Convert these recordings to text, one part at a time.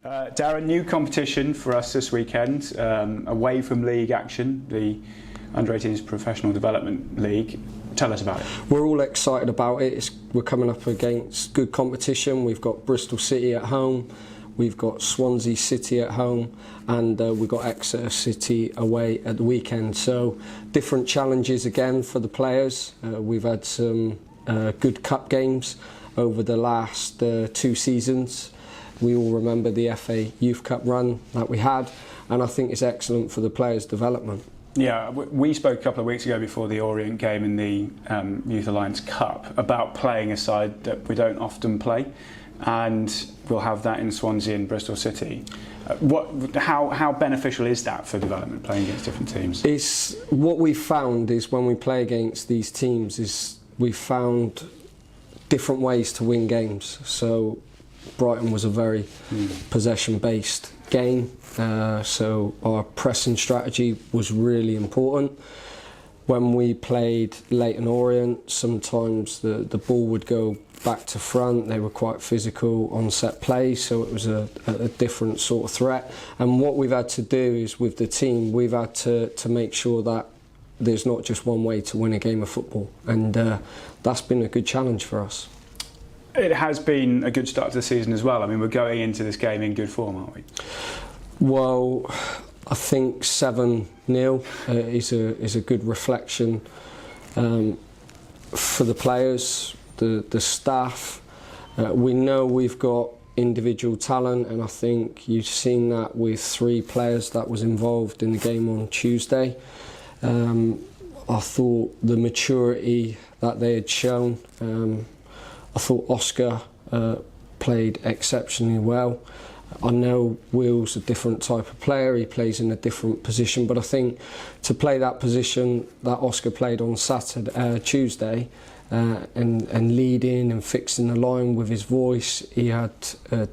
Darren, new competition for us this weekend, away from league action, the Under-18s Professional Development League. Tell us about it. We're all excited about it. We're coming up against good competition. We've got Bristol City at home, we've got Swansea City at home, and we've got Exeter City away at the weekend. So different challenges again for the players. We've had some good cup games over the last 2 seasons. We all remember the FA Youth Cup run that we had, and I think it's excellent for the players' development. Yeah, we spoke a couple of weeks ago before the Orient game in the Youth Alliance Cup about playing a side that we don't often play, and we'll have that in Swansea and Bristol City. How beneficial is that for development, playing against different teams? What we've found is when we play against these teams is we've found different ways to win games. So Brighton was a very possession-based game, so our pressing strategy was really important. When we played Leyton Orient, sometimes the ball would go back to front. They were quite physical on set play, so it was a different sort of threat. And what we've had to do is, with the team, we've had to make sure that there's not just one way to win a game of football, and that's been a good challenge for us. It has been a good start to the season as well. I mean, we're going into this game in good form, aren't we? Well, I think 7-0 is a good reflection for the players, the staff. We know we've got individual talent, and I think you've seen that with 3 players that was involved in the game on Tuesday. I thought the maturity that they had shown, I thought Oscar played exceptionally well. I know Will's a different type of player, he plays in a different position, but I think to play that position that Oscar played on Tuesday, and leading and fixing the line with his voice, he had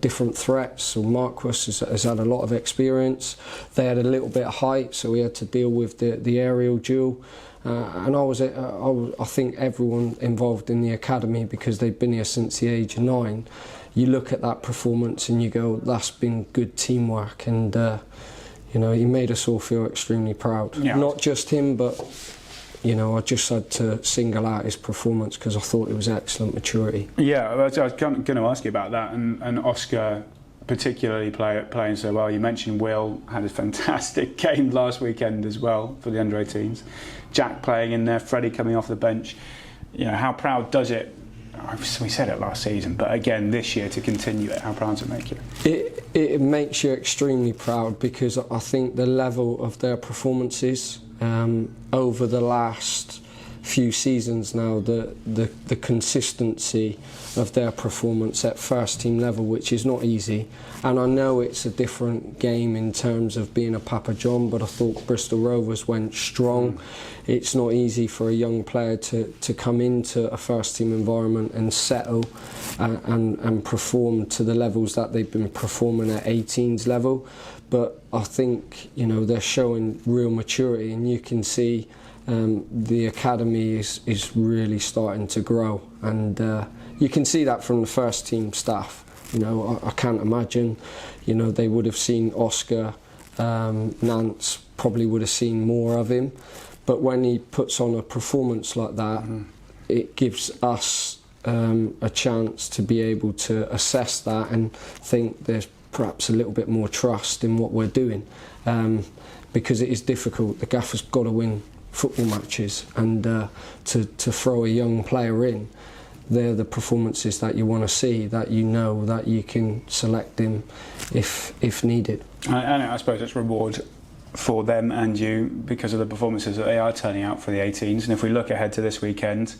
different threats. So Marquis has had a lot of experience. They had a little bit of height, so he had to deal with the aerial duel. And I think everyone involved in the academy, because they've been here since the age of 9, you look at that performance and you go, that's been good teamwork, and you know, he made us all feel extremely proud. Yeah. Not just him, but you know, I just had to single out his performance because I thought it was excellent maturity. Yeah, I was going to ask you about that, and Oscar particularly playing so well. You mentioned Will had a fantastic game last weekend as well for the Under-18s. Jack playing in there, Freddie coming off the bench. You know, how proud does it? We said it last season, but again this year to continue it, how proud does it make you? It makes you extremely proud, because I think the level of their performances over the last few seasons now, the consistency of their performance at first team level, which is not easy. And I know it's a different game in terms of being a Papa John, but I thought Bristol Rovers went strong. It's not easy for a young player to come into a first team environment and settle and perform to the levels that they've been performing at 18s level. But I think, you know, they're showing real maturity, and you can see the academy is really starting to grow, and you can see that from the first team staff. You know, I can't imagine, you know, they would have seen Oscar, Nance probably would have seen more of him, but when he puts on a performance like that, it gives us a chance to be able to assess that and think there's perhaps a little bit more trust in what we're doing, because it is difficult. The gaffer's got to win football matches, and to throw a young player in, they're the performances that you want to see, that you know that you can select him if needed. And I suppose it's reward for them and you because of the performances that they are turning out for the 18s. And if we look ahead to this weekend,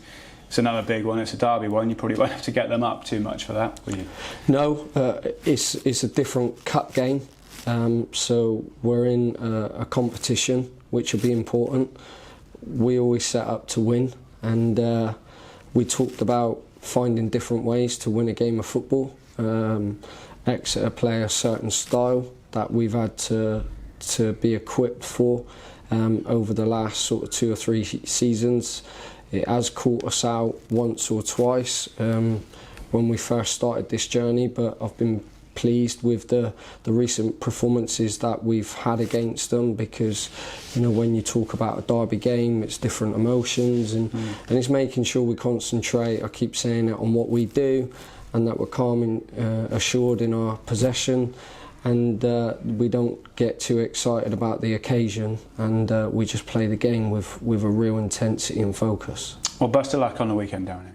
it's another big one, it's a derby one. You probably won't have to get them up too much for that, will you? No, it's a different cup game, so we're in a competition which will be important. We always set up to win, and we talked about finding different ways to win a game of football. Exeter play a certain style that we've had to be equipped for over the last sort of 2 or 3 seasons. It has caught us out once or twice when we first started this journey, but I've been pleased with the recent performances that we've had against them, because when you talk about a derby game, it's different emotions, and it's making sure we concentrate, I keep saying it, on what we do, and that we're calm and assured in our possession, and we don't get too excited about the occasion, and we just play the game with a real intensity and focus. Well, best of luck on the weekend, Darren.